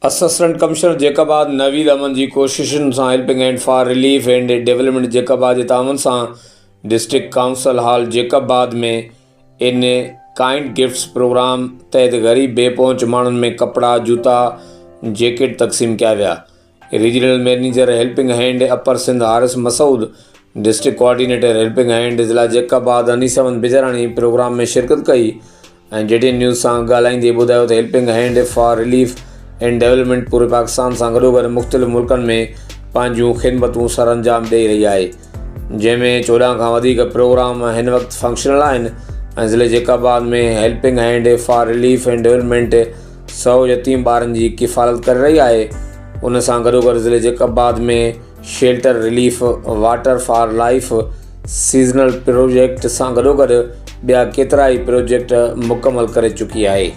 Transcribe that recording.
Assistant commissioner Jacob Naveed Aman जी कोशिशुनि सां helping hand for relief and development Jacob जे तावन सां डिस्ट्रिक्ट काउंसिल हॉल जैकब में इन क़ाइंड गिफ्ट्स प्रोग्राम तहत ग़रीब बेपहुंच माण्हुनि में कपड़ा जूता जैकेट तक़सीम किया विया। Regional manager helping hand upper Sindh Haris Masood, district coordinator helping hand ज़िला जैकब अनीसमन बिजराणी प्रोग्राम में शिरकत कई ऐं JD न्यूज़ सां ॻाल्हाईंदे ॿुधायो त helping hand for relief and development पूरे पाकिस्तान सां गॾोगॾु मुख़्तलिफ़ मुल्कनि में पंहिंजूं ख़िदमतूं सर अंजाम ॾेई रही आहे, जंहिंमें 14 खां वधीक प्रोग्राम हिन वक़्तु फंक्शनल आहिनि ऐं ज़िले जैकब में helping hand for relief and development 100 यतीम ॿारनि जी किफ़ालत करे रही आहे। उन सां गॾोगॾु ज़िले जैकब में shelter relief, water for life, seasonal project सां गॾोगॾु ॿिया केतिरा ई प्रोजेक्ट मुकमल करे चुकी आहे।